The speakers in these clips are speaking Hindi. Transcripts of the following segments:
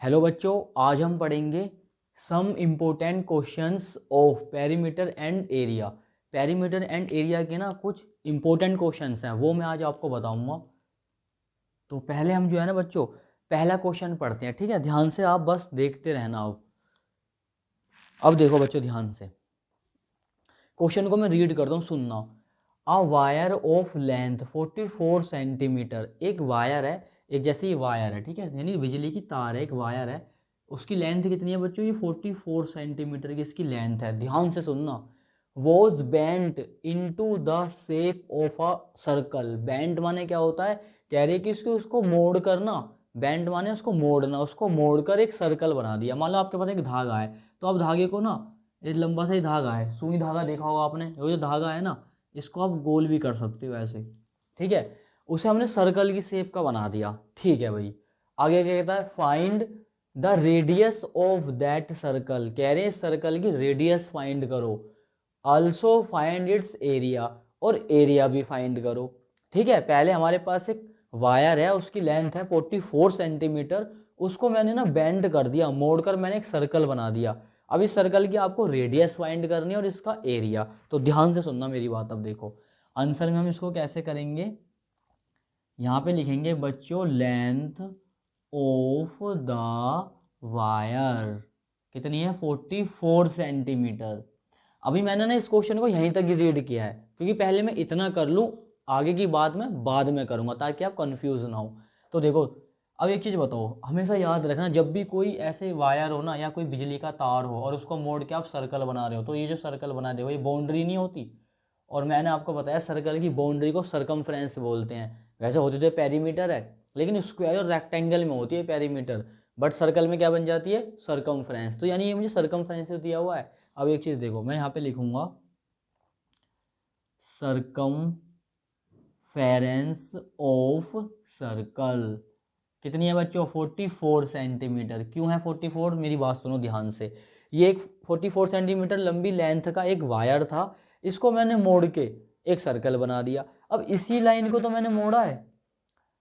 हेलो बच्चों, आज हम पढ़ेंगे some important questions of perimeter and area. Perimeter and area के ना कुछ इम्पोर्टेंट क्वेश्चंस हैं, वो मैं आज आपको बताऊंगा। तो पहले हम जो है ना बच्चों, पहला क्वेश्चन पढ़ते हैं, ठीक है। ध्यान से आप बस देखते रहना। अब देखो बच्चों ध्यान से, क्वेश्चन को मैं रीड करता हूँ, सुनना। A wire of length 44 centimetre, एक वायर है, एक जैसे ये वायर है, ठीक है, यानी बिजली की तार है, एक वायर है। उसकी लेंथ कितनी है बच्चों? ये 44 सेंटीमीटर की इसकी लेंथ है। ध्यान से सुनना। Was bent into the shape of a circle. Bent माने क्या होता है? कह रहे कि उसको मोड़ करना। बेंट माने उसको मोड़ना, उसको मोड़ कर एक सर्कल बना दिया। मान लो आपके पास एक धागा है, तो आप धागे को ना, ये लंबा सा ही धागा है, सुई धागा देखा होगा आपने, वो जो धागा है ना, इसको आप गोल भी कर सकते हो ऐसे, ठीक है। उसे हमने सर्कल की शेप का बना दिया, ठीक है भाई। आगे क्या कहता है? Find the radius of that circle. कह रहे हैं सर्कल की रेडियस फाइंड करो। ऑल्सो फाइंड इट्स एरिया, और एरिया भी फाइंड करो, ठीक है। पहले हमारे पास एक वायर है, उसकी लेंथ है 44 सेंटीमीटर। उसको मैंने ना बेंड कर दिया, मोड़कर मैंने एक सर्कल बना दिया। अब इस सर्कल की आपको रेडियस फाइंड करनी है और इसका एरिया। तो ध्यान से सुनना मेरी बात। अब देखो आंसर में हम इसको कैसे करेंगे। यहाँ पे लिखेंगे बच्चों लेंथ ऑफ द वायर कितनी है? 44 सेंटीमीटर। अभी मैंने ना इस क्वेश्चन को यहीं तक ही रीड किया है, क्योंकि पहले मैं इतना कर लूँ, आगे की बात मैं बाद में करूँगा ताकि आप कंफ्यूज ना हो। तो देखो, अब एक चीज़ बताओ, हमेशा याद रखना, जब भी कोई ऐसे वायर हो ना, या कोई बिजली का तार हो और उसको मोड़ के आप सर्कल बना रहे हो, तो ये जो सर्कल बना रहे हो ये बाउंड्री नहीं होती। और मैंने आपको बताया सर्कल की बाउंड्री को सरकमफ्रेंस बोलते हैं। वैसे होती तो पेरीमीटर है, लेकिन स्क्वायर और रेक्टेंगल में होती है पेरीमीटर, बट सर्कल में क्या बन जाती है? सरकमफ्रेंस। तो यानी ये मुझे सरकमफ्रेंस दिया हुआ है। अब एक चीज़ देखो, मैं यहाँ पे लिखूंगा सरकमफेरेंस ऑफ सर्कल। कितनी है बच्चों? 44 सेंटीमीटर। क्यों है 44? मेरी बात सुनो ध्यान से। ये एक 44 सेंटीमीटर लंबी लेंथ का एक वायर था, इसको मैंने मोड़ के एक सर्कल बना दिया। अब इसी लाइन को तो मैंने मोड़ा है,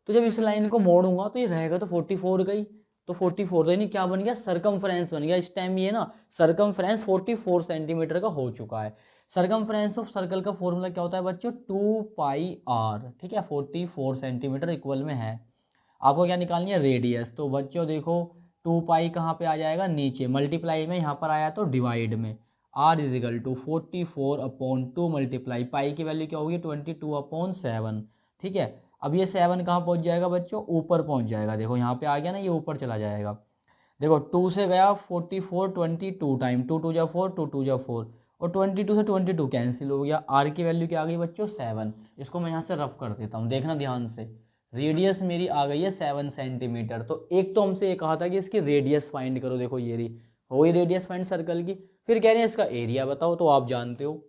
तो जब इस लाइन को मोड़ूंगा तो ये रहेगा तो 44 का ही। तो 44 तो यानी क्या बन गया? सरकमफ्रेंस बन गया। इस टाइम ये ना सरकमफ्रेंस 44 सेंटीमीटर का हो चुका है। सरकमफ्रेंस ऑफ सर्कल का फॉर्मूला क्या होता है बच्चों? 2πr, ठीक है। 44 सेंटीमीटर इक्वल में है। आपको क्या निकालनी है? रेडियस। तो बच्चों देखो, 2π कहाँ पे आ जाएगा? नीचे। मल्टीप्लाई में यहाँ पर आया तो डिवाइड में। r is equal to 44/2 multiply, pi की वैल्यू क्या होगी? 22/7, ठीक है। अब ये 7 कहाँ पहुँच जाएगा बच्चों? ऊपर पहुँच जाएगा। देखो यहाँ पे आ गया ना, ये ऊपर चला जाएगा। देखो 2 से गया 44, 22 टाइम, 2 2 जा 4, 2 2 जा 4, और 22 से 22 कैंसिल हो गया। आर की वैल्यू क्या आ गई बच्चों? 7। इसको मैं यहाँ से रफ कर देता हूँ, देखना ध्यान से। रेडियस मेरी आ गई है 7 सेंटीमीटर। तो एक तो हमसे ये कहा था कि इसकी रेडियस फाइंड करो, देखो ये रही, हो गई रेडियस फाइंड सर्कल की। फिर कह रहे हैं इसका एरिया बताओ, तो आप जानते हो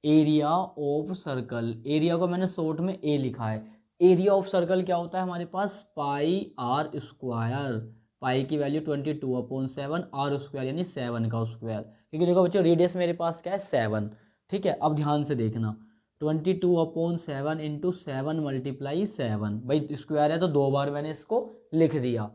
एरिया ऑफ सर्कल। एरिया को मैंने शॉर्ट में ए लिखा है। एरिया ऑफ सर्कल क्या होता है हमारे पास? पाई आर स्क्वायर। पाई की वैल्यू 22/7, आर स्क्वायर यानी 7 का स्क्वायर, क्योंकि देखो बच्चों रेडियस मेरे पास क्या है? 7, ठीक है। अब ध्यान से देखना, 22/7 इंटू 7 मल्टीप्लाई 7, भाई स्क्वायर है तो 2 बार मैंने इसको लिख दिया।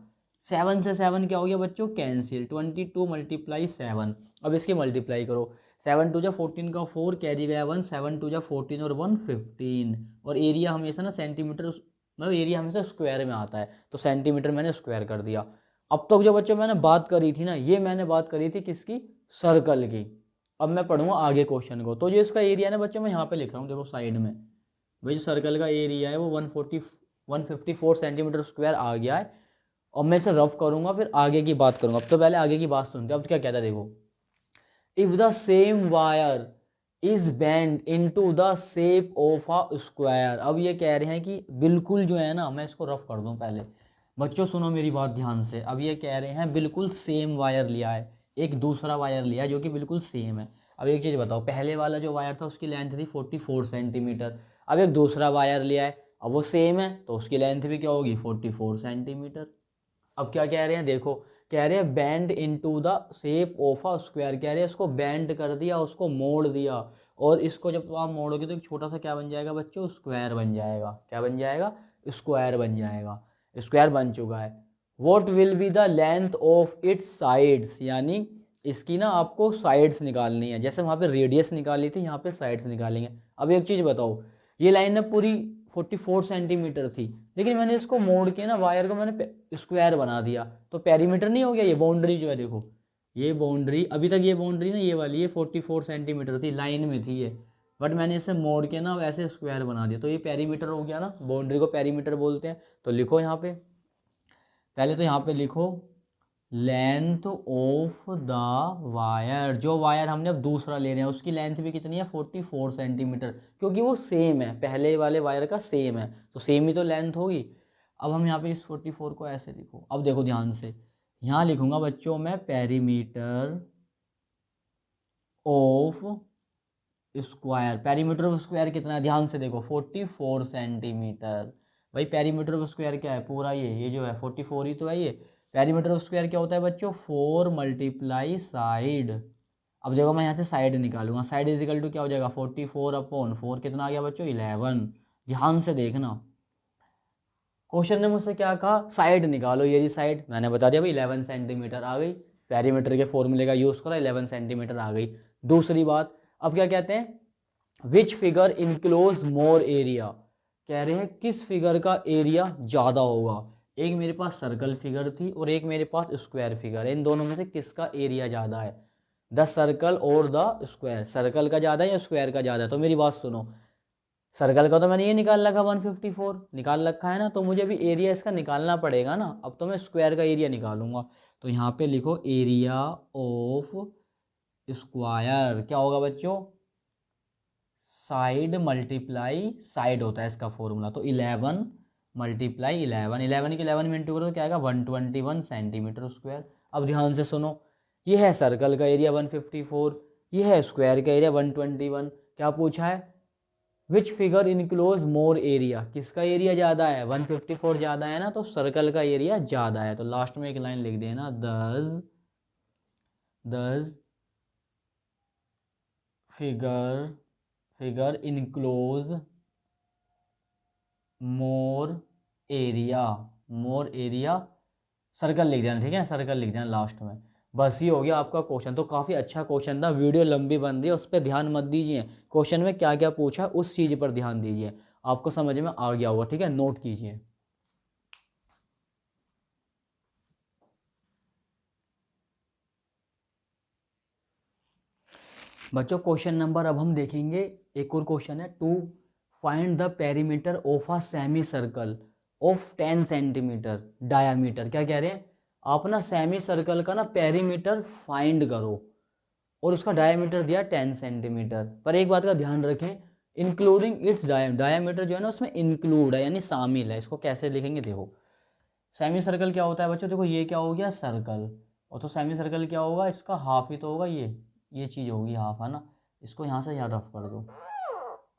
7 से 7 क्या हो गया बच्चों? कैंसिल। 22 मल्टीप्लाई 7, अब इसकी मल्टीप्लाई करो। 7 2 जा 14 का 4, कैरी गया 1, 7 2 जा 14 और 1 15। और एरिया हमेशा ना सेंटीमीटर, मतलब एरिया हमेशा स्क्वायर में आता है, तो सेंटीमीटर मैंने स्क्वायर कर दिया। अब तक जो बच्चों मैंने बात करी थी ना, ये मैंने बात करी थी किसकी? सर्कल की। अब मैं पढ़ूंगा आगे क्वेश्चन को। तो जो इसका एरिया ना बच्चों, मैं यहाँ पे लिख रहा हूँ, देखो साइड में, भाई जो सर्कल का एरिया है वो 154 सेंटीमीटर स्क्वायर आ गया है। और मैं इसे रफ करूंगा, फिर आगे की बात करूंगा। अब तो पहले आगे की बात सुनते हैं। अब क्या कहता है देखो, if the same wire is bent into the shape of a square। अब ये कह रहे हैं कि बिल्कुल जो है ना, मैं इसको रफ कर दूं पहले, बच्चों सुनो मेरी बात ध्यान से। अब ये कह रहे हैं बिल्कुल सेम वायर लिया है, एक दूसरा वायर लिया है जो कि बिल्कुल सेम है। अब एक चीज़ बताओ, पहले वाला जो वायर था उसकी लेंथ थी 44 सेंटीमीटर। अब एक दूसरा वायर लिया है, अब वो सेम है तो उसकी लेंथ भी क्या होगी? 44 सेंटीमीटर। अब क्या कह रहे हैं देखो, कह रहे हैं bend into the shape of a square. कह रहे हैं इसको बेंड कर दिया, उसको मोड़ दिया, और इसको जब आप मोड़ोगे तो एक छोटा सा क्या बन जाएगा बच्चों? स्क्वायर बन जाएगा। क्या बन जाएगा? स्क्वायर बन जाएगा। स्क्वायर बन चुका है। What will be the length of its sides, यानी इसकी ना आपको साइड्स निकालनी है, जैसे वहाँ पे रेडियस निकाली थी, यहाँ पे साइड्स निकालेंगे। अब एक चीज़ बताओ, ये लाइन ना पूरी 44 सेंटीमीटर थी, लेकिन मैंने इसको मोड़ के ना वायर को मैंने स्क्वायर बना दिया, तो पेरीमीटर नहीं हो गया। ये बाउंड्री जो है देखो, ये बाउंड्री अभी तक, ये बाउंड्री ना ये वाली, ये 44 सेंटीमीटर थी, लाइन में थी ये, बट मैंने इसे मोड़ के ना वैसे स्क्वायर बना दिया, तो ये पेरीमीटर हो गया ना, बाउंड्री को पेरीमीटर बोलते हैं। तो लिखो यहाँ पे, पहले तो यहाँ पे लिखो लेंथ ऑफ द वायर, जो वायर हमने अब दूसरा ले रहे हैं उसकी लेंथ भी कितनी है 44 सेंटीमीटर, क्योंकि वो सेम है, पहले वाले वायर का सेम है, तो सेम ही तो लेंथ होगी। अब हम यहाँ पे इस 44 को ऐसे लिखो, अब देखो ध्यान से, यहाँ लिखूंगा बच्चों मैं perimeter of square, perimeter of square कितना है, ध्यान से देखो 44 सेंटीमीटर। भाई पेरीमीटर ऑफ स्क्वायर क्या है, पूरा ये जो है 44 ही तो है ये। पेरीमीटर ऑफ स्क्वायर क्या होता है बच्चों, 4 मल्टीप्लाई साइड। अब देखो मैं यहाँ से साइड निकालूंगा, साइड इज इक्वल टू क्या हो जाएगा 44/4, कितना आ गया बच्चों 11। ध्यान से देखना, क्वेश्चन ने मुझसे क्या कहा, साइड निकालो, ये जी साइड, मैंने बता दिया भाई 11 सेंटीमीटर आ गई, पेरीमीटर के फॉर्मूले का यूज करा 11 सेंटीमीटर आ गई। दूसरी बात, अब क्या कहते हैं, which figure enclose more area, कह रहे हैं किस फिगर का एरिया ज़्यादा होगा। एक मेरे पास सर्कल फिगर थी और एक मेरे पास स्क्वायर फिगर है, इन दोनों में से किसका एरिया ज़्यादा है, द सर्कल और द स्क्वायर, सर्कल का ज़्यादा है या स्क्वायर का ज़्यादा है। तो मेरी बात सुनो, सर्कल का तो मैंने ये निकाल रखा 154 निकाल रखा है ना, तो मुझे अभी एरिया इसका निकालना पड़ेगा ना, अब तो मैं स्क्वायर का एरिया निकालूंगा। तो यहाँ पे लिखो एरिया ऑफ स्क्वायर क्या होगा बच्चों, साइड मल्टीप्लाई साइड होता है इसका फॉर्मूला, तो 11 मल्टीप्लाई 11, 11 की 11 में इंटू करो तो क्या आएगा 121 सेंटीमीटर स्क्वायर। अब ध्यान से सुनो, ये है सर्कल का एरिया 154, ये है स्क्वायर का एरिया 121। क्या पूछा है, which figure enclose more area, किसका एरिया ज़्यादा है, 154 ज़्यादा है ना, तो सर्कल का एरिया ज़्यादा है। तो लास्ट में एक लाइन लिख देना, दस figure enclose more area, circle लिख देना, ठीक है, सर्कल लिख देना लास्ट में। बस ये हो गया आपका क्वेश्चन। तो काफ़ी अच्छा क्वेश्चन था, वीडियो लंबी बन रही है, उस पर ध्यान मत दीजिए, क्वेश्चन में क्या क्या पूछा उस चीज़ पर ध्यान दीजिए, आपको समझ में आ गया होगा, ठीक है, नोट कीजिए। बच्चों क्वेश्चन नंबर अब हम देखेंगे, एक और क्वेश्चन है, to find the perimeter of a semi circle of 10 centimetre diameter. क्या कह रहे हैं, आप ना सेमी सर्कल का ना पेरीमीटर फाइंड करो और उसका डायामीटर दिया 10 सेंटीमीटर, पर एक बात का ध्यान रखें, इंक्लूडिंग इट्स डायामीटर जो है ना उसमें इंक्लूड है यानी शामिल है। इसको कैसे लिखेंगे, देखो सेमी सर्कल क्या होता है बच्चों, देखो ये क्या हो गया सर्कल, और तो सेमी सर्कल क्या होगा, इसका हाफ ही तो होगा, ये चीज़ होगी हाफ, है ना, इसको यहाँ से यहाँ रफ कर दो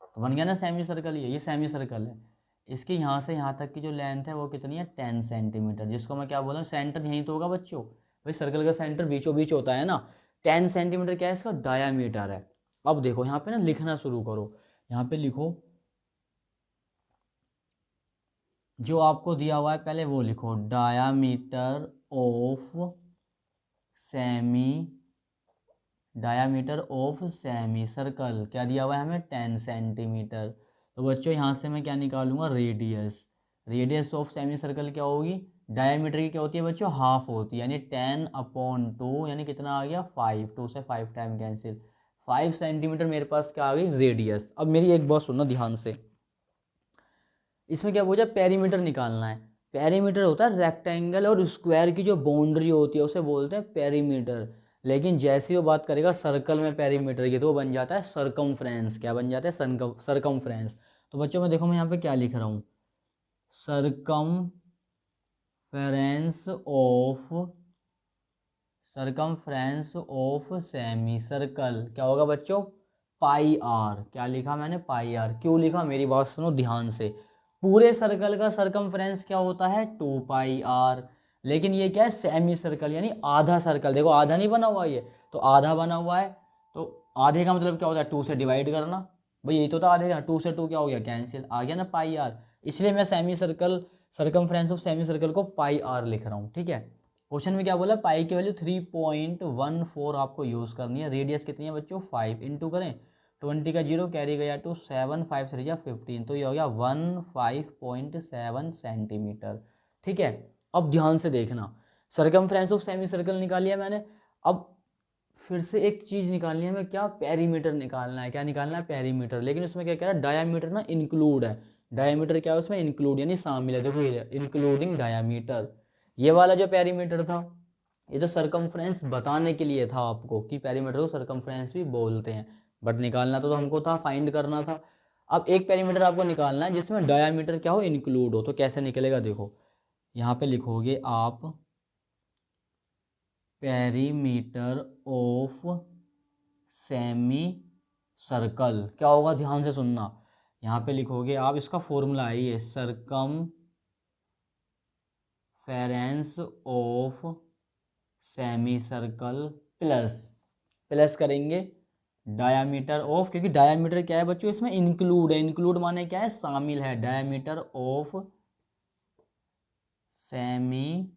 तो बन गया ना सेमी सर्कल, ये सेमी सर्कल है। इसके यहाँ से यहाँ तक की जो लेंथ है वो कितनी है 10 सेंटीमीटर, जिसको मैं क्या बोला हूँ सेंटर यहीं तो होगा बच्चों, भाई सर्कल का सेंटर बीचों बीच होता है ना। 10 सेंटीमीटर क्या है, इसका डायामीटर है। अब देखो यहाँ पे ना लिखना शुरू करो, यहाँ पे लिखो जो आपको दिया हुआ है पहले वो लिखो, डायामीटर ऑफ सेमी सर्कल क्या दिया हुआ है हमें 10 सेंटीमीटर। तो बच्चों यहाँ से मैं क्या निकालूंगा, रेडियस ऑफ सेमी सर्कल क्या होगी, डायामीटर की क्या होती है बच्चों, हाफ होती है, यानी 10/2 यानी कितना आ गया 5, 2 से 5 टाइम कैंसिल, 5 सेंटीमीटर मेरे पास क्या आ गई रेडियस। अब मेरी एक बात सुनना ध्यान से, इसमें क्या पूछा, पेरीमीटर निकालना है। पेरीमीटर होता है रेक्टेंगल और स्क्वायर की जो बाउंड्री होती है उसे बोलते हैं पेरीमीटर, लेकिन जैसे वो बात करेगा सर्कल में पेरीमीटर की तो वो बन जाता है सरकमफ्रेंस। क्या बन जाता है, सरकमफ्रेंस। तो बच्चों में देखो मैं यहाँ पे क्या लिख रहा हूँ, सरकमफ्रेंस ऑफ सेमी सर्कल क्या होगा बच्चों, पाई आर। क्या लिखा मैंने, पाई आर। क्यों लिखा, मेरी बात सुनो ध्यान से, पूरे सर्कल का सरकमफ्रेंस क्या होता है 2πr, लेकिन ये क्या है सेमी सर्कल यानी आधा सर्कल, देखो आधा नहीं बना हुआ ये, तो आधा बना हुआ है, तो आधे का मतलब क्या होता है 2 से डिवाइड करना, भाई यही तो था आधे का, 2 से 2 क्या हो गया कैंसिल, आ गया ना πr। इसलिए मैं semi circle circumference of semi circle को पाई आर लिख रहा हूँ, ठीक है। क्वेश्चन में क्या बोला, पाई की वैल्यू 3.14 आपको यूज़ करनी है। रेडियस कितनी है बच्चों, 5 इंटू करें 20 का 0 कैरी गया टू 7, 5 3 15, तो ये हो गया 15.7 सेंटीमीटर, ठीक है। अब ध्यान से देखना, सर्कमफ्रेंस ऑफ सेमी सर्कल निकाल लिया मैंने। अब फिर से एक चीज़ निकालनी है हमें, क्या, पेरीमीटर निकालना है। क्या निकालना है, पेरीमीटर। लेकिन उसमें क्या कह रहा है, डायामीटर ना इंक्लूड है। डायामीटर क्या है उसमें, इंक्लूड यानी शामिल है। देखो ये इंक्लूडिंग डायामीटर, ये वाला जो पेरीमीटर था, ये तो सर्कमफ्रेंस बताने के लिए था आपको कि पेरीमीटर को सर्कमफ्रेंस भी बोलते हैं, बट निकालना तो हमको था, फाइंड करना था। अब एक पेरीमीटर आपको निकालना है जिसमें डायामीटर क्या हो, इंक्लूड हो। तो कैसे निकलेगा, देखो यहाँ पे लिखोगे आप पेरीमीटर ऑफ सेमी सर्कल, क्या होगा ध्यान से सुनना। यहाँ पे लिखोगे आप, इसका फॉर्मूला है ये, circumference of semi circle plus, plus करेंगे डायामीटर ऑफ, क्योंकि डायामीटर क्या है बच्चों, इसमें इंक्लूड है। इंक्लूड माने क्या है, शामिल है। डायामीटर ऑफ सेमी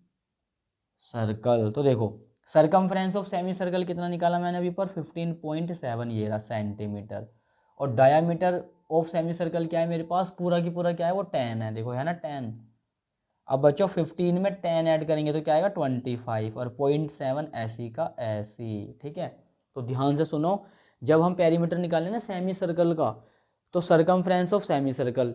सर्कल, तो देखो सर्कमफ्रेंस ऑफ सेमी सर्कल कितना निकाला मैंने अभी पर, 15.7 ये रहा सेंटीमीटर। और डायामीटर ऑफ सेमी सर्कल क्या है मेरे पास, पूरा की पूरा क्या है वो 10 है, देखो है ना 10। अब बच्चों 15 में 10 ऐड करेंगे तो क्या आएगा 25, और 0.7 ऐसी का ऐसी, ठीक है। तो ध्यान से सुनो, जब हम पेरीमीटर निकालें ना सेमी सर्कल का, तो सर्कमफ्रेंस ऑफ सेमी सर्कल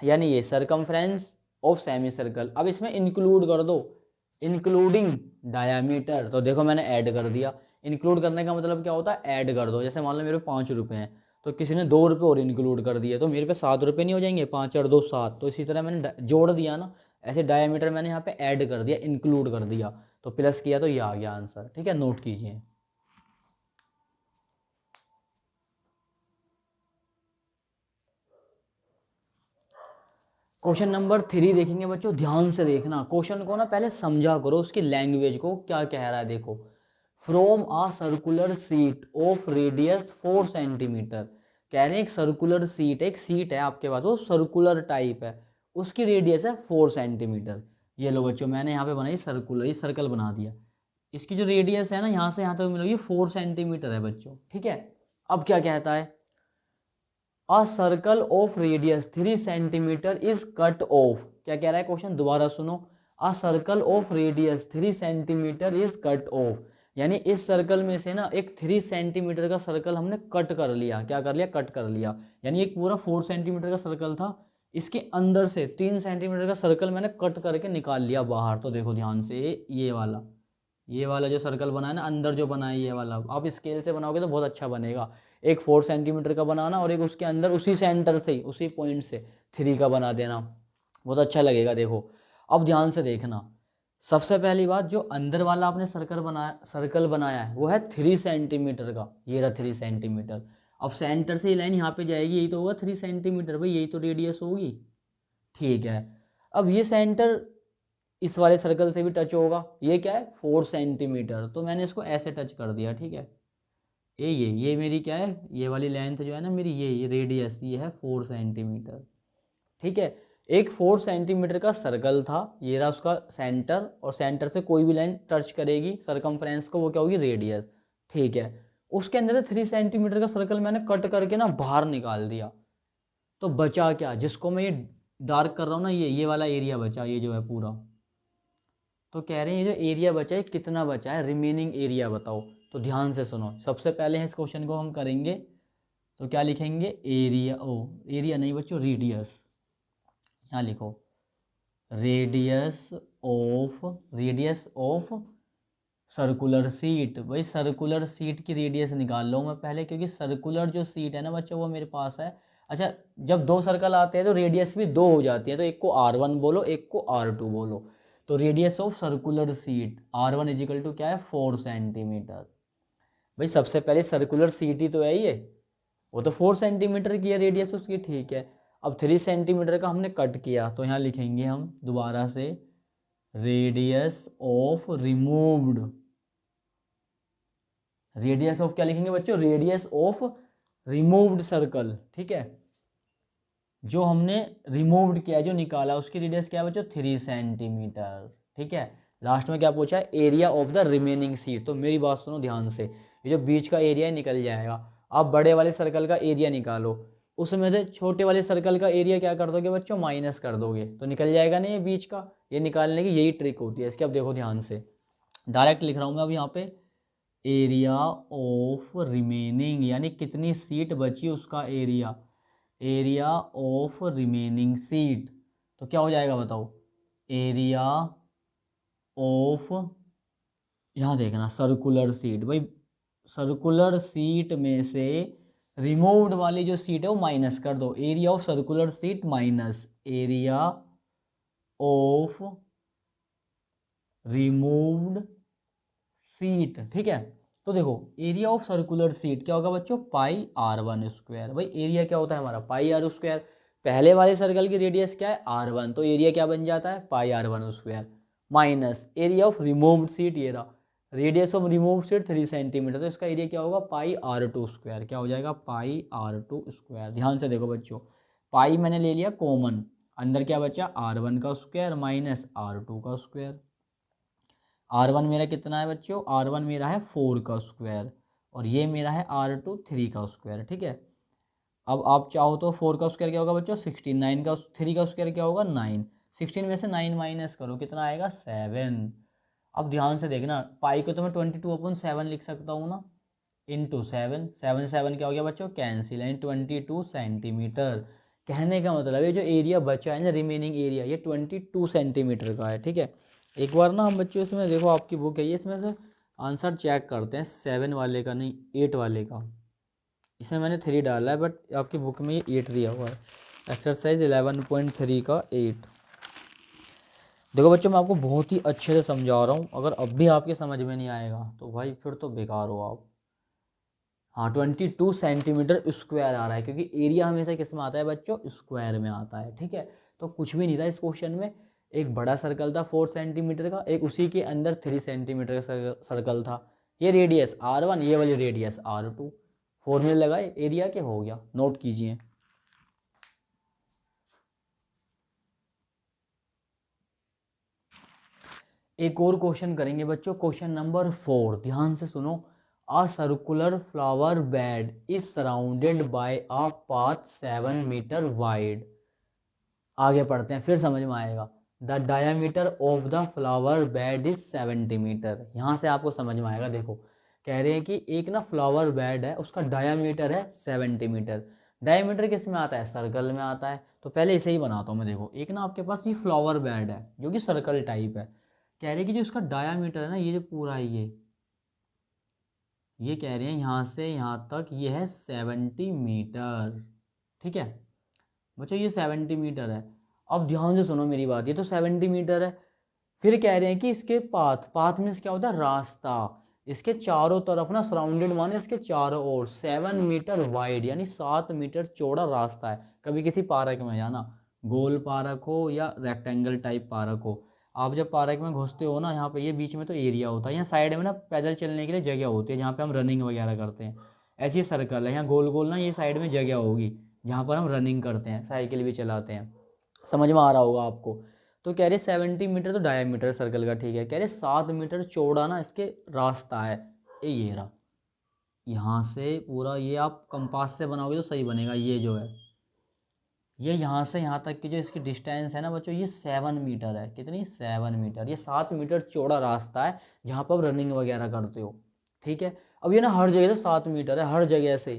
यानी ये सर्कमफ्रेंस ऑफ सेमी सर्कल, अब इसमें इंक्लूड कर दो इंक्लूडिंग डायामीटर, तो देखो मैंने ऐड कर दिया। इंक्लूड करने का मतलब क्या होता है, ऐड कर दो। जैसे मान लो मेरे पे 5 रुपये हैं, तो किसी ने 2 रुपये और इंक्लूड कर दिए, तो मेरे पे 7 रुपये नहीं हो जाएंगे, 5 और 2 7। तो इसी तरह मैंने जोड़ दिया ना, ऐसे डायमीटर मैंने यहाँ पे ऐड कर दिया, इंक्लूड कर दिया, तो प्लस किया तो ये आ गया आंसर, ठीक है। नोट कीजिए। क्वेश्चन नंबर 3 देखेंगे बच्चों, ध्यान से देखना। क्वेश्चन को ना पहले समझा करो, उसकी लैंग्वेज को क्या कह रहा है। देखो, from a circular sheet of radius 4 centimetre, कह रहे हैं एक सर्कुलर सीट, एक सीट है आपके पास, वो सर्कुलर टाइप है, उसकी रेडियस है 4 सेंटीमीटर। ये लो बच्चों, मैंने यहाँ पे बनाई सर्कुलर, ये सर्कल बना दिया। इसकी जो रेडियस है ना, यहाँ से यहाँ तक मिलोगी 4 सेंटीमीटर है बच्चों, ठीक है। अब क्या कहता है, a circle of radius 3 centimetre is cut off. क्या कह रहा है क्वेश्चन, दोबारा सुनो। A circle of radius 3 centimetre is cut off, यानी इस सर्कल में से ना एक 3 सेंटीमीटर का सर्कल हमने कट कर लिया। क्या कर लिया, कट कर लिया। यानी एक पूरा 4 सेंटीमीटर का सर्कल था, इसके अंदर से 3 सेंटीमीटर का सर्कल मैंने कट करके निकाल लिया बाहर। तो देखो ध्यान से, ये वाला जो सर्कल बना है ना, अंदर जो बना है ये वाला, आप स्केल से बनाओगे तो बहुत अच्छा बनेगा। एक 4 सेंटीमीटर का बनाना और एक उसके अंदर उसी सेंटर से ही, उसी पॉइंट से 3 का बना देना, बहुत अच्छा लगेगा। देखो अब ध्यान से देखना, सबसे पहली बात, जो अंदर वाला आपने सर्कल बनाया है वो है 3 सेंटीमीटर का, ये रहा 3 सेंटीमीटर। अब सेंटर से ही लाइन यहाँ पे जाएगी, यही तो होगा 3 सेंटीमीटर भाई, यही तो रेडियस होगी, ठीक है। अब ये सेंटर इस वाले सर्कल से भी टच होगा, ये क्या है 4 सेंटीमीटर, तो मैंने इसको ऐसे टच कर दिया, ठीक है। ये मेरी क्या है, ये वाली लेंथ जो है ना मेरी, ये रेडियस ये है 4 सेंटीमीटर, ठीक है। एक 4 सेंटीमीटर का सर्कल था, ये रहा उसका सेंटर, और सेंटर से कोई भी लाइन टच करेगी सर्कमफ्रेंस को, वो क्या होगी, रेडियस, ठीक है। उसके अंदर से 3 सेंटीमीटर का सर्कल मैंने कट करके ना बाहर निकाल दिया, तो बचा क्या, जिसको मैं ये डार्क कर रहा हूँ ना, ये वाला एरिया बचा, ये जो है पूरा। तो कह रहे हैं ये जो एरिया बचा है कितना बचा है, रिमेनिंग एरिया बताओ। तो ध्यान से सुनो, सबसे पहले इस क्वेश्चन को हम करेंगे, तो क्या लिखेंगे, एरिया, एरिया नहीं बच्चों, रेडियस, यहाँ लिखो रेडियस ऑफ सर्कुलर सीट। भाई सर्कुलर सीट की रेडियस निकाल लो मैं पहले, क्योंकि सर्कुलर जो सीट है ना बच्चों वो मेरे पास है। अच्छा, जब 2 सर्कल आते हैं तो रेडियस भी 2 हो जाती है, तो एक को R1 बोलो, एक को R2 बोलो। तो radius of circular sheet R1 is equal to क्या है, 4 सेंटीमीटर। भाई सबसे पहले सर्कुलर सीट ही तो है ये, वो तो 4 सेंटीमीटर की है रेडियस उसकी, ठीक है। अब 3 सेंटीमीटर का हमने कट किया, तो यहाँ लिखेंगे हम दोबारा से radius of removed, radius of क्या लिखेंगे बच्चों, रेडियस ऑफ रिमूव्ड सर्कल, ठीक है। जो हमने रिमूव्ड किया, जो निकाला, उसकी रेडियस क्या है बच्चों, 3 सेंटीमीटर। ठीक है, लास्ट में क्या पूछा है, area of the remaining seat. तो मेरी बात सुनो ध्यान से, ये जो बीच का एरिया निकल जाएगा। आप बड़े वाले सर्कल का एरिया निकालो, उसमें से छोटे वाले सर्कल का एरिया क्या कर दोगे बच्चों, माइनस कर दोगे, तो निकल जाएगा ना ये बीच का। ये निकालने की यही ट्रिक होती है इसकी। अब देखो ध्यान से, डायरेक्ट लिख रहा हूँ मैं अब यहाँ पे, एरिया ऑफ रिमेनिंग, यानी कितनी सीट बची उसका area, area of remaining seat. तो क्या हो जाएगा बताओ, एरिया ऑफ, यहाँ देखना सर्कुलर सीट, भाई सर्कुलर सीट में से रिमूव्ड वाली जो सीट है वो माइनस कर दो, area of circular seat minus area of removed seat. ठीक है, तो देखो एरिया ऑफ सर्कुलर सीट क्या होगा बच्चों, पाई आर वन स्क्वायर। भाई एरिया क्या होता है हमारा, पाई आर स्क्वायर। पहले वाले सर्कल की रेडियस क्या है, आर वन, तो एरिया क्या बन जाता है, pi r one square minus area of removed seat, ये रहा radius of removed seat 3 centimetre, तो इसका एरिया क्या होगा, पाई आर टू स्क्वायर। क्या हो जाएगा, पाई आर टू स्क्वायर। ध्यान से देखो बच्चों, पाई मैंने ले लिया कॉमन, अंदर क्या बचा, आर वन का स्क्वायर माइनस आर टू का स्क्वायर। आर वन मेरा कितना है बच्चों, आर वन मेरा है 4 का स्क्वायर, और ये मेरा है आर टू 3 का स्क्वायर। ठीक है, अब आप चाहो तो 4 का स्क्वायर क्या होगा बच्चों 16, 9 का 3 का स्क्वायर क्या होगा 9, 16 में से 9 माइनस करो कितना आएगा 7। अब ध्यान से देखना, पाई को तो मैं 22/7 लिख सकता हूँ ना, इंटू 7, 7 7 क्या हो गया बच्चों कैंसिल, यानी 22 सेंटीमीटर। कहने का मतलब ये जो एरिया बचा है ना, रिमेनिंग एरिया, ये 22 सेंटीमीटर का है। ठीक है, एक बार ना हम बच्चों इसमें देखो, आपकी बुक है ये, इसमें से आंसर चेक करते हैं, 7 वाले का नहीं 8 वाले का। इसमें मैंने 3 डाला है, बट आपकी बुक में ये 8 दिया हुआ है। एक्सरसाइज 11.3 का 8। देखो बच्चों, मैं आपको बहुत ही अच्छे से समझा रहा हूँ, अगर अब भी आपके समझ में नहीं आएगा तो भाई फिर तो बेकार हो आप। हाँ 22 सेंटीमीटर स्क्वायर आ रहा है, क्योंकि एरिया हमेशा किस में आता है बच्चों, स्क्वायर में आता है। ठीक है, तो कुछ भी नहीं था इस क्वेश्चन में, एक बड़ा सर्कल था 4 सेंटीमीटर का, एक उसी के अंदर 3 सेंटीमीटर का सर्कल था, ये रेडियस आर वन, ये वाली रेडियस आर टू, फॉर्मूले लगाए, एरिया क्या हो गया, नोट कीजिए। एक और क्वेश्चन करेंगे बच्चों, क्वेश्चन नंबर 4, ध्यान से सुनो। A circular flower bed is surrounded by a path 7 metre wide. आगे पढ़ते हैं फिर समझ में आएगा। The diameter of the flower bed is 70 metre. यहाँ से आपको समझ में आएगा, देखो कह रहे हैं कि एक ना फ्लावर बेड है, उसका डायामीटर है 70 मीटर। डायामीटर किस में आता है, सर्कल में आता है। तो पहले इसे ही बनाता हूँ मैं। देखो एक ना आपके पास ये फ्लावर बेड है जो कि सर्कल टाइप है, कह रहे हैं कि जो इसका डायामीटर है ना, ये जो पूरा है ये कह रहे हैं यहाँ से यहाँ तक ये है 70 मीटर। ठीक है बच्चों, ये 70 मीटर है। अब ध्यान से सुनो मेरी बात, ये तो 70 मीटर है। फिर कह रहे हैं कि इसके पाथ, पाथ मीन्स क्या होता है, रास्ता, इसके चारों तरफ ना सराउंडेड माने इसके चारों ओर 7 मीटर वाइड, यानी 7 मीटर चौड़ा रास्ता है। कभी किसी पार्क में जाना, गोल पार्क हो या रेक्टेंगल टाइप पार्क हो, आप जब पार्क में घुसते हो ना, यहाँ पे ये बीच में तो एरिया होता है, यहाँ साइड में ना पैदल चलने के लिए जगह होती है जहाँ पे हम रनिंग वगैरह करते हैं। ऐसी सर्कल है, यहाँ गोल गोल ना ये साइड में जगह होगी जहाँ पर हम रनिंग करते हैं, साइकिल भी चलाते हैं। समझ में आ रहा होगा आपको। तो कह रहे 70 मीटर तो डायमीटर सर्कल का, ठीक है, कह रहे 7 मीटर चौड़ा ना इसके रास्ता है, ये रहा। यहाँ से पूरा ये आप कंपास से बनाओगे तो सही बनेगा, ये जो है ये यहाँ से यहाँ तक की जो इसकी डिस्टेंस है ना बच्चों, ये 7 मीटर है। कितनी, 7 मीटर। ये 7 मीटर चौड़ा रास्ता है जहाँ पर आप रनिंग वगैरह करते हो। ठीक है, अब ये ना हर जगह से 7 मीटर है, हर जगह से।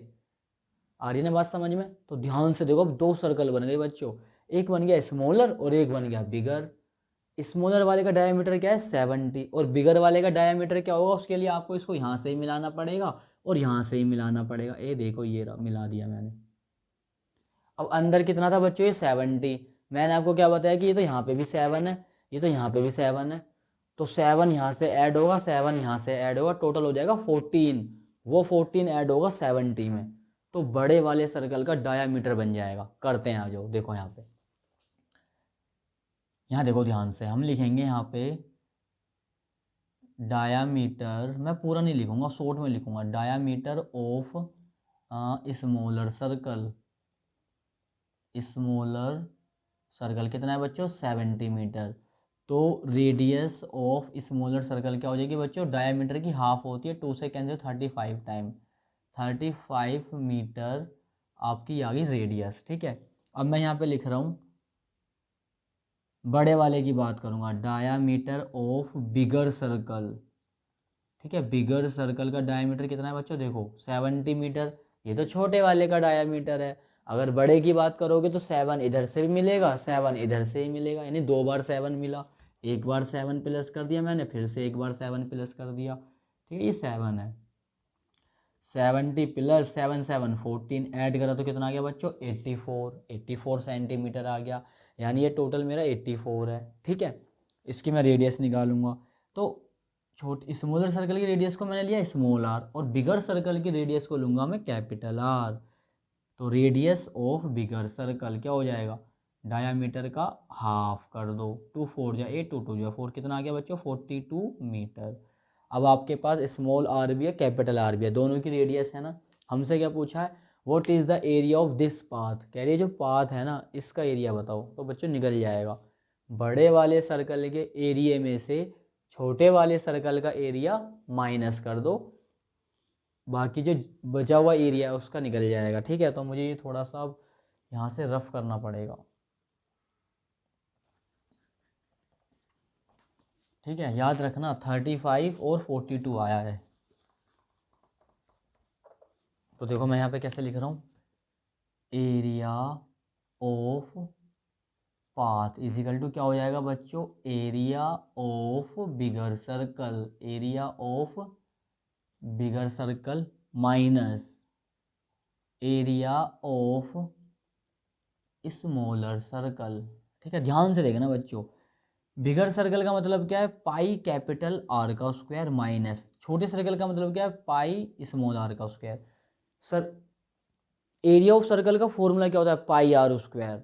आ रही ना बात समझ में। तो ध्यान से देखो, अब 2 सर्कल बन गए बच्चों, एक बन गया स्मॉलर और एक बन गया बिगर। स्मॉलर वाले का डायमीटर क्या है 70, और बिगर वाले का डायमीटर क्या होगा, उसके लिए आपको इसको यहाँ से ही मिलाना पड़ेगा और यहाँ से ही मिलाना पड़ेगा। ये देखो ये रहा, मिला दिया मैंने। अब अंदर कितना था बच्चों, ये 70। मैंने आपको क्या बताया कि ये तो यहाँ पे भी 7 है, ये तो यहाँ पे भी 7 है, तो 7 यहाँ से ऐड होगा, 7 यहाँ से ऐड होगा, टोटल हो जाएगा 14। वो 14 ऐड होगा 70 में, तो बड़े वाले सर्कल का डायामीटर बन जाएगा। करते हैं आ जाओ, देखो यहाँ पे, यहाँ देखो ध्यान से, हम लिखेंगे यहाँ पे डायामीटर, मैं पूरा नहीं लिखूंगा, शॉर्ट में लिखूंगा, diameter of smaller circle smaller circle कितना है बच्चों 70 मीटर। तो रेडियस ऑफ स्मॉलर सर्कल क्या हो जाएगी बच्चों, डायमीटर की हाफ होती है, 2 से कैंसिल 35 टाइम 35 मीटर आपकी आ गई रेडियस। ठीक है, अब मैं यहाँ पे लिख रहा हूँ बड़े वाले की बात करूँगा, डायामीटर ऑफ बिगर सर्कल। ठीक है, बिगर सर्कल का डायमीटर कितना है बच्चों, देखो 70 मीटर, ये तो छोटे वाले का डायमीटर है। अगर बड़े की बात करोगे तो 7 इधर से भी मिलेगा, 7 इधर से ही मिलेगा, यानी 2 बार 7 मिला, एक बार 7 प्लस कर दिया मैंने, फिर से एक बार 7 प्लस कर दिया। ठीक है, ये 7 है, 70 प्लस 7 7 14, ऐड करा तो कितना आ गया बच्चों 84 सेंटीमीटर आ गया, यानी ये टोटल मेरा 84 है। ठीक है, इसकी मैं रेडियस निकालूंगा, तो छोटे स्मॉलर सर्कल की रेडियस को मैंने लिया स्मॉल आर, और बिगर सर्कल की रेडियस को लूँगा मैं कैपिटल आर। तो रेडियस ऑफ बिगर सर्कल क्या हो जाएगा, डायामीटर का हाफ कर दो, 2 4 जा 8 2 2 जा 4, कितना आ गया बच्चों 42 मीटर। अब आपके पास स्मॉल आर भी है कैपिटल आर भी है, दोनों की रेडियस है ना। हमसे क्या पूछा है, what is the area of this path, कह रही है जो पाथ है ना इसका एरिया बताओ, तो बच्चों निकल जाएगा बड़े वाले सर्कल के एरिया में से छोटे वाले सर्कल का एरिया माइनस कर दो, बाकी जो बचा हुआ एरिया है उसका निकल जाएगा। ठीक है, तो मुझे ये थोड़ा सा अब यहाँ से रफ करना पड़ेगा। ठीक है, याद रखना 35 और 42 आया है। तो देखो मैं यहाँ पे कैसे लिख रहा हूँ, area of path is equal to क्या हो जाएगा बच्चों, area of bigger circle, area of bigger circle minus area of smaller circle. ठीक है, ध्यान से देखना बच्चों, बिगर सर्कल का मतलब क्या है, पाई कैपिटल आर का स्क्वायर माइनस छोटे सर्कल का मतलब क्या है, पाई स्मॉल आर का square. Sir area of circle का फॉर्मूला क्या होता है, पाई आर स्क्वायर।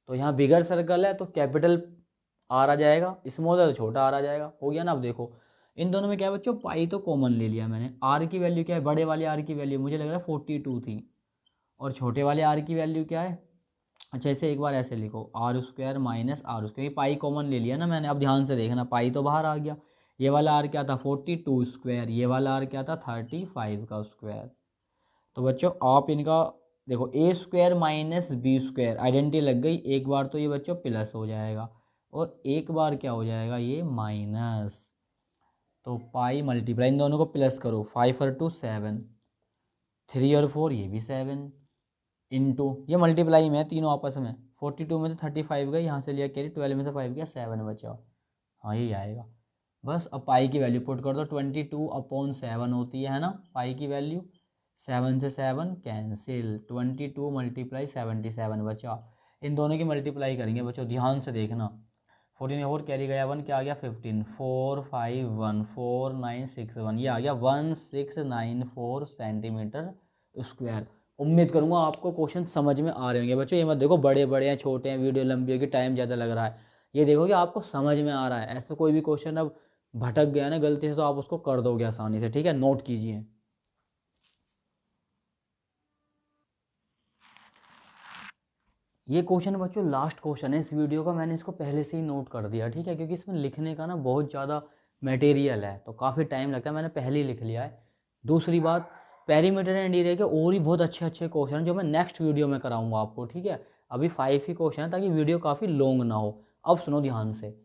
तो यहाँ बिगर सर्कल है तो कैपिटल आर आ जाएगा, स्मॉल है तो छोटा आर आ जाएगा, हो गया ना। अब देखो इन दोनों में क्या है बच्चों, पाई तो कॉमन ले लिया मैंने, आर की वैल्यू क्या है, बड़े वाले आर की वैल्यू मुझे लग रहा है 42 थी, और छोटे वाले आर की वैल्यू क्या है, अच्छा इसे एक बार ऐसे लिखो, R square minus R square, pi common ले लिया ना मैंने। अब ध्यान से देखना, पाई तो बाहर आ गया, ये वाला आर क्या था 42 स्क्वायर, ये वाला आर क्या था 35 का स्क्वायर। तो बच्चों आप इनका देखो, A square minus B square identity लग गई, एक बार तो ये बच्चों प्लस हो जाएगा और एक बार क्या हो जाएगा ये माइनस। तो पाई मल्टीप्लाई इन दोनों को प्लस करो, 5 और 2 7, 3 और 4 ये भी 7, इनटू ये मल्टीप्लाई में है तीनों आपस में, 42 में से 35 गई, यहाँ से लिया कैरी, 12 में से 5 गया 7 बचा, हाँ यही आएगा। बस अब पाई की वैल्यू पुट कर दो, 22/7 होती है ना पाई की वैल्यू, 7 से 7 कैंसिल, 22 मल्टीप्लाई 77 बचा। इन दोनों की मल्टीप्लाई करेंगे बच्चों, ध्यान से देखना, 14 और कैरी गया 1, क्या आ गया 15, 4 5 1 4 9 6 1, ये आ गया 1694 सेंटीमीटर स्क्वायर। उम्मीद करूंगा आपको क्वेश्चन समझ में आ रहे होंगे बच्चों, ये मत देखो बड़े बड़े हैं छोटे हैं, वीडियो लंबी होगी टाइम ज़्यादा लग रहा है, ये देखो कि आपको समझ में आ रहा है। ऐसा कोई भी क्वेश्चन अब भटक गया ना गलती से तो आप उसको कर दोगे आसानी से। ठीक है, नोट कीजिए। ये क्वेश्चन बच्चों लास्ट क्वेश्चन है इस वीडियो का, मैंने इसको पहले से ही नोट कर दिया। ठीक है, क्योंकि इसमें लिखने का ना बहुत ज़्यादा मटेरियल है तो काफ़ी टाइम लगता है, मैंने पहले ही लिख लिया है। दूसरी बात, पेरीमीटर एंड एरिया के और भी बहुत अच्छे अच्छे क्वेश्चन हैं जो मैं नेक्स्ट वीडियो में कराऊंगा आपको। ठीक है, अभी 5 ही क्वेश्चन है ताकि वीडियो काफ़ी लॉन्ग ना हो। अब सुनो ध्यान से,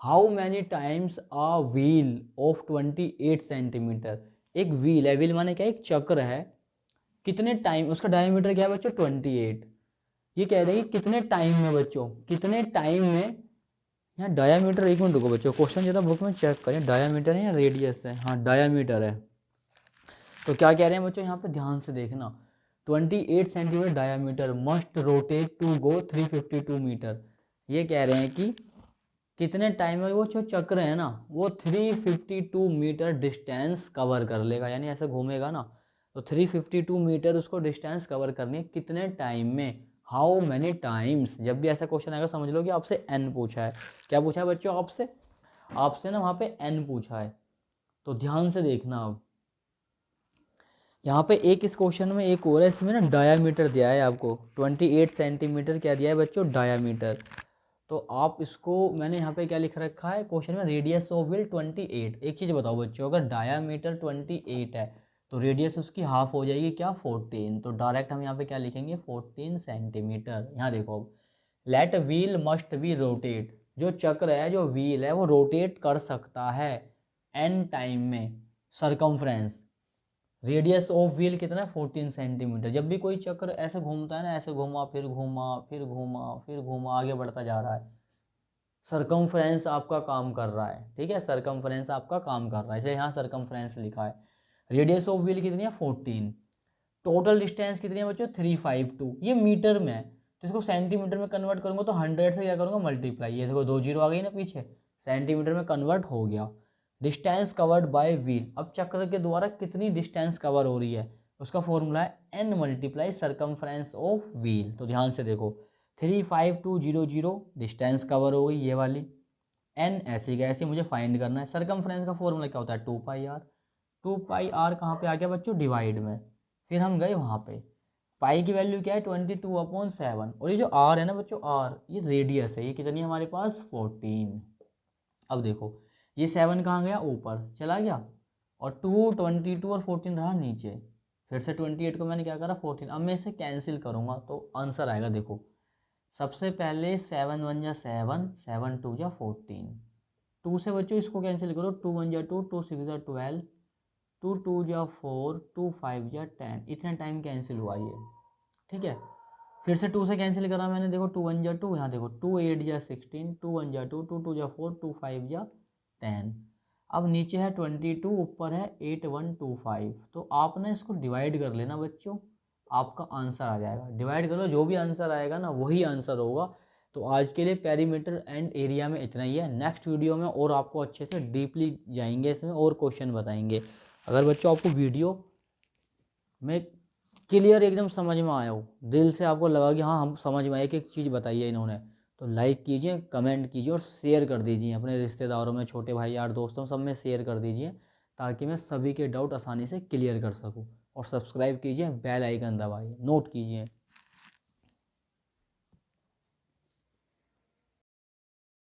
how many times a wheel of 28 centimetre, एक व्हील है, व्हील माने क्या, एक चक्र है, कितने टाइम, उसका डायमीटर क्या है बच्चों 28, ये कह रहे हैं कि कितने टाइम में बच्चों, कितने टाइम में, यहाँ डायामीटर, एक मिनट रुको बच्चों क्वेश्चन जरा बुक में चेक करें, डायामीटर है या रेडियस है, हाँ डायामीटर है। तो क्या कह रहे हैं बच्चों यहाँ पे ध्यान से देखना, 28 centimetre diameter must rotate to go 352 metre, ये कह रहे हैं कि कितने टाइम में वो जो चक्र है ना वो 352 मीटर डिस्टेंस कवर कर लेगा, यानी ऐसे घूमेगा ना तो 352 मीटर उसको डिस्टेंस कवर करनी है कितने टाइम में, हाउ मैनी टाइम्स। जब भी ऐसा क्वेश्चन आएगा समझ लो कि आपसे एन पूछा है, क्या पूछा है बच्चों आपसे, आपसे ना वहाँ पे एन पूछा है। तो ध्यान से देखना, अब यहाँ पे एक इस क्वेश्चन में एक और है, इसमें ना डायामीटर दिया है आपको 28 सेंटीमीटर क्या दिया है बच्चों, डायामीटर। तो आप इसको, मैंने यहाँ पे क्या लिख रखा है क्वेश्चन में, रेडियस ऑफ व्हील 28। एक चीज़ बताओ बच्चों, अगर डायामीटर 28 है तो रेडियस उसकी हाफ हो जाएगी क्या, 14। तो डायरेक्ट हम यहाँ पे क्या लिखेंगे, 14 सेंटीमीटर। यहाँ देखो, let wheel must be rotate, जो चक्र है, जो व्हील है वो रोटेट कर सकता है एन टाइम में सरकमफ्रेंस। रेडियस ऑफ व्हील कितना है, 14 सेंटीमीटर। जब भी कोई चक्र ऐसे घूमता है ना, ऐसे घूमा फिर घूमा फिर घूमा फिर घूमा, आगे बढ़ता जा रहा है, सरकमफ्रेंस आपका काम कर रहा है, ठीक है, सरकमफ्रेंस आपका काम कर रहा है, इसे यहाँ सरकमफ्रेंस लिखा है। रेडियस ऑफ व्हील कितनी है, 14। टोटल डिस्टेंस कितनी है बच्चों, 352। ये मीटर में है, तो इसको सेंटीमीटर में कन्वर्ट करूँगा तो 100 से क्या करूँगा, मल्टीप्लाई। ये देखो 2 जीरो आ गई ना पीछे, सेंटीमीटर में कन्वर्ट हो गया। डिस्टेंस कवर्ड बाय व्हील, अब चक्र के द्वारा कितनी डिस्टेंस कवर हो रही है, उसका फॉर्मूला है n multiply circumference of wheel. तो ध्यान से देखो, 35200 डिस्टेंस कवर हो गई ये वाली, n ऐसी का ऐसी मुझे फाइंड करना है। सरकमफ्रेंस का फॉर्मूला क्या होता है, 2πr। 2πr कहाँ पे आ गया बच्चों, डिवाइड में। फिर हम गए वहाँ पे, पाई की वैल्यू क्या है, 22/7। और ये जो r है ना बच्चों, r ये रेडियस है, ये कितनी है हमारे पास, 14। अब देखो ये 7 कहाँ गया, ऊपर चला गया, और 2, 22 और 14 रहा नीचे। फिर से 28 को मैंने क्या करा, 14। अब मैं इसे कैंसिल करूँगा तो आंसर आएगा, देखो सबसे पहले 7 1 जा 7, 7 2 जा 14। 2 से बच्चों इसको कैंसिल करो, 2 1 जा 2, 2 6 जा 12, 2 2 जा 4, 2 5 जा 10। इतना टाइम कैंसिल हुआ ये, ठीक है। फिर से 2 से कैंसिल करा मैंने, देखो 2 1 जा 2, यहाँ देखो 2 8 जा 16, 2 1 जा 2, 2 2 जा 4, 2 5 जा 10। अब नीचे है 22, ऊपर है 8125। तो आपने इसको डिवाइड कर लेना बच्चों, आपका आंसर आ जाएगा। डिवाइड करो, जो भी आंसर आएगा ना वही आंसर होगा। तो आज के लिए पेरीमीटर एंड एरिया में इतना ही है। नेक्स्ट वीडियो में और आपको अच्छे से डीपली जाएंगे इसमें और क्वेश्चन बताएंगे। अगर बच्चों आपको वीडियो में क्लियर एकदम समझ में आया हो, दिल से आपको लगा कि हाँ हम समझ में आए, कि एक चीज़ बताई है इन्होंने, तो लाइक कीजिए, कमेंट कीजिए और शेयर कर दीजिए अपने रिश्तेदारों में, छोटे भाई यार दोस्तों सब में शेयर कर दीजिए, ताकि मैं सभी के डाउट आसानी से क्लियर कर सकूं। और सब्सक्राइब कीजिए, बेल आइकन दबाइए, नोट कीजिए।